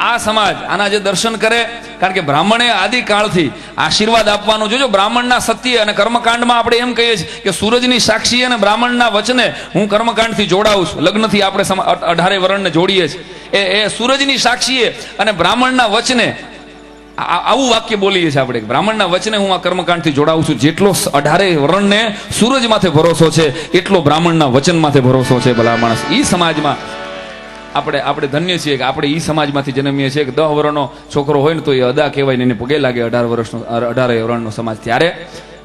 આ સમાજ આના જે દર્શન કરે, કારણ કે બ્રાહ્મણે આદિકાળથી આશીર્વાદ આપવાનું. જોજો, બ્રાહ્મણના સત્ય અને કર્મકાંડમાં આપણે એમ કહીએ છીએ કે સૂરજની સાક્ષી અને બ્રાહ્મણના વચને હું કર્મકાંડથી જોડાઉં છું. લગ્નથી આપણે 18 વર્ણને જોડીએ છીએ. એ સૂરજની સાક્ષીએ અને બ્રાહ્મણના વચને આવું વાક્ય બોલીએ છીએ આપણે, બ્રાહ્મણના વચને હું આ કર્મકાંડથી જોડાઉં છું. જેટલો 18 વર્ણને સૂરજ માથે ભરોસો છે એટલો બ્રાહ્મણના વચન માથે ભરોસો છે. ભલા માણસ, ઈ સમાજમાં આપણે ધન્ય છીએ કે આપણે ઈ સમાજમાંથી જન્મીએ છીએ કે 10 વર્ષનો છોકરો હોય ને તો એ અદા કહેવાય ને એને પગે લાગે. 18 વર્ણનો સમાજ ત્યારે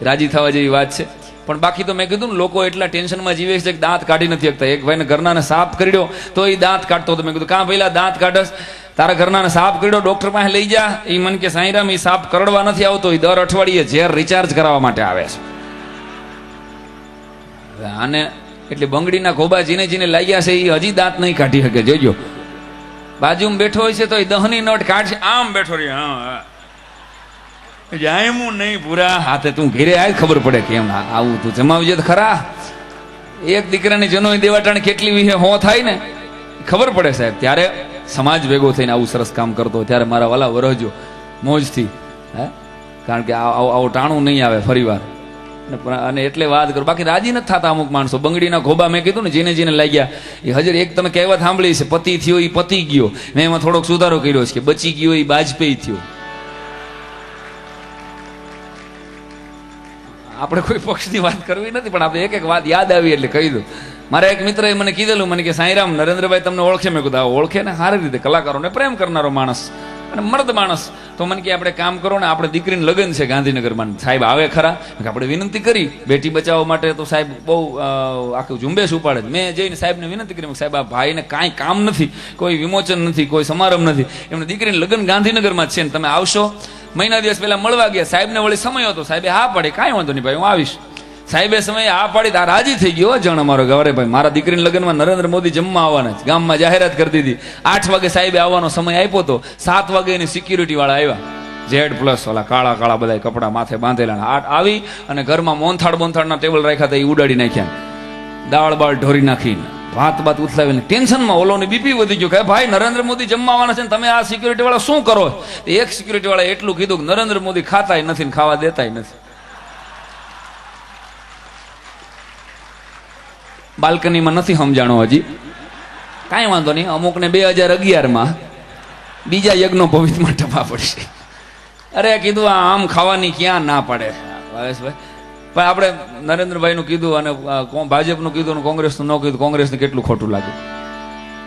રાજી થવા જેવી વાત છે. પણ બાકી તો મેં કીધું ને, લોકો એટલા ટેન્શનમાં જીવે છે કે દાંત કાઢી નથી શકતા. એક ભાઈને ઘરનાને સાફ કર્યો તો એ દાંત કાઢતો હતો. મેં કીધું, કાં પેલા દાંત કાઢસ? તારા ઘરનાને સાફ કર્યો, ડોક્ટર પાસે લઈ જા. એ મને કે સાંઈરામ, એ સાફ કરડવા નથી આવતો, એ દર અઠવાડિયે ઝેર રિચાર્જ કરાવવા માટે આવે છે. આને એટલે બંગડીના ખોબા જીને લાગ્યા છે એ હજી દાંત નહીં કાઢી શકે. જોજો, બાજુમાં બેઠો હોય છે તો એ દહની નોટ કાઢશે, આમ બેઠો રહે. હા, જાયમું નહીં પૂરા હાથે. તું ઘેરે આય, ખબર પડે કેમ આવું તું જમાવજે તો ખરા. એક દીકરાની જનોઈ દેવાટાણે કેટલી વિહે હો થાય ને ખબર પડે સાહેબ. ત્યારે સમાજ ભેગો થઈને આવું સરસ કામ કરતો. ત્યારે મારા વાલા વરહજો મોજથી, હે, કારણ કે આવું ટાણું નહીં આવે ફરીવાર. અને એટલે વાત કરું, બાકી રાજી નથી થતા અમુક માણસો. બંગડીના ખોબા મેં કીધું ને, જેને લાગ્યા એ હજર. એક તમે કહેવત સાંભળી છે, પતિ થયો એ પતી ગયો. મેં એમાં થોડોક સુધારો કર્યો છે કે બચી ગયો એ બાજપેયી થયો. આપણે કોઈ પક્ષની વાત કરવી નથી, પણ આપણે એક વાત યાદ આવી એટલે કહી દઉં. મારા એક મિત્રએ મને કીધેલું, મને કે સાંઈરામ, નરેન્દ્રભાઈ તમને ઓળખે? મેં કીધું ઓળખે ને, સારી રીતે. કલાકારોને પ્રેમ કરનારો માણસ અને મર્દ માણસ. તો મને કે આપણે કામ કરો ને, આપણે દીકરીને લગ્ન છે ગાંધીનગરમાં. સાહેબ આવે ખરા? આપણે વિનંતી કરી બેટી બચાવો માટે. તો સાહેબ બહુ આખું ઝુંબેશ ઉપાડે. મેં જઈને સાહેબને વિનંતી કરી, સાહેબ આ ભાઈને કાંઈ કામ નથી, કોઈ વિમોચન નથી, કોઈ સમારંભ નથી, એમને દીકરીને લગ્ન ગાંધીનગરમાં છે ને તમે આવશો? મહિના દિવસ પહેલા મળવા ગયા. સાહેબને વળી સમય હતો, સાહેબે હા પાડી. કાંઈ વાંધો નહીં ભાઈ, હું આવીશ. સાહેબે સમયે હા પાડી, આ રાજી થઈ ગયો જણ અમારો ગવરે ભાઈ. મારા દીકરીના લગ્નમાં નરેન્દ્ર મોદી જમવા આવવાના છે. ગામમાં જાહેરાત કરી દીધી. 8 વાગે સાહેબે આવવાનો સમય આપ્યો તો 7 વાગે એની સિક્યુરિટી વાળા આવ્યા. Z+ વાળા કાળા બધા કપડા માથે બાંધેલા. આવી અને ઘરમાં મોનથાળના ટેબલ રાખ્યા હતા, એ ઉડાડી નાખ્યા. દાળ બાળ ઢોરી નાખીને ભાત ઉથલાવીને ટેન્શનમાં ઓલોની બીપી વધી ગયો કે ભાઈ નરેન્દ્ર મોદી જમવા આવવાના છે ને તમે આ સિક્યુરિટી વાળા શું કરો? એક સિક્યુરિટી વાળા એટલું કીધું કે નરેન્દ્ર મોદી ખાતાય નથી ને ખાવા દેતાય નથી. બાલ્કનીમાં નથી સમજાણો હજી, કાંઈ વાંધો નહીં. અમુકને 2011માં બીજા યજ્ઞો પવિત્રમાં ટપા પડશે. અરે કીધું આમ ખાવાની ક્યાં ના પડે ભાવેશભાઈ. પણ આપણે નરેન્દ્રભાઈનું કીધું અને ભાજપનું કીધું અને કોંગ્રેસનું ન કીધું. કોંગ્રેસને કેટલું ખોટું લાગ્યું.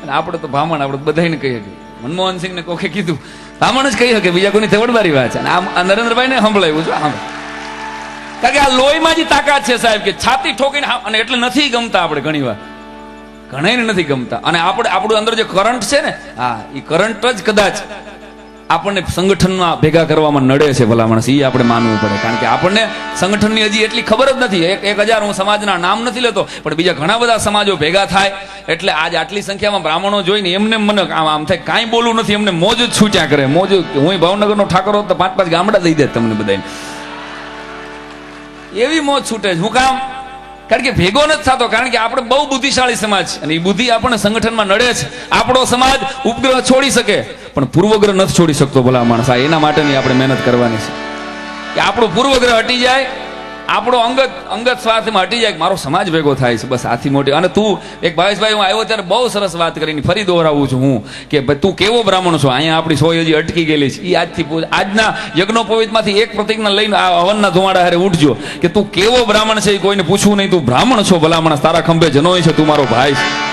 અને આપણે તો ભામણ, આપણે બધાને કહીએ કે મનમોહન સિંહને કોકે કીધું, ભામણ જ કહી શકે, બીજા કોઈની તેવડબારી વાત છે. અને આ નરેન્દ્રભાઈને સંભળાવ્યું છે આમ, કારણ કે આ લોહીમાં જ તાકાત છે સાહેબ, કે છાતી ઠોકીને. અને એટલે નથી ગમતા આપણે ઘણી વાર, ઘણાને નથી ગમતા. અને આપણું અંદર જે કરંટ છે ને, હા, એ કરંટ જ કદાચ આપણને સંગઠનમાં ભેગા કરવામાં નડે છે. ભલા માણસ, એ આપણે માનવું પડે. કારણ કે આપણને સંગઠનની હજી એટલી ખબર જ નથી. 1000 હું સમાજના નામ નથી લેતો, પણ બીજા ઘણા બધા સમાજો ભેગા થાય એટલે આજ આટલી સંખ્યામાં બ્રાહ્મણો જોઈને એમને મને આમ થાય, કાંઈ બોલવું નથી. એમને મોજ જ છૂટ્યા કરે. મોજ. હું ભાવનગરનો ઠાકોર હોત તો 5 ગામડા દઈ દે તમને બધાને. એવી મોજ છૂટે છે. હું કામ? કારણ કે ભેગો નથી થતો. કારણ કે આપણે બહુ બુદ્ધિશાળી સમાજ, અને એ બુદ્ધિ આપણને સંગઠનમાં નડે છે. આપણો સમાજ ઉપગ્રહ છોડી શકે પણ પૂર્વગ્રહ નથી છોડી શકતો. ભલા માણસ, એના માટેની આપણે મહેનત કરવાની છે કે આપણો પૂર્વગ્રહ હટી જાય, આપણો અંગત સ્વાર્થમાં હટી જાય, મારો સમાજ ભેગો થાય છે. બસ આથી મોટી. અને તું એક ભાવેશભાઈ, હું આવ્યો ત્યારે બહુ સરસ વાત કરીને ફરી દોહરાવું છું હું કે તું કેવો બ્રાહ્મણ છો. અહીંયા આપણી સોય હજી અટકી ગયેલી છે. એ આજના યજ્ઞોપવિતમાંથી એક પ્રતિજ્ઞા લઈને આ હવનના ધુમાડા હારે ઉઠજો કે તું કેવો બ્રાહ્મણ છે એ કોઈને પૂછવું નહીં. તું બ્રાહ્મણ છો ભલા માણસ, તારા ખંભે જનોય છે, તું મારો ભાઈ છે.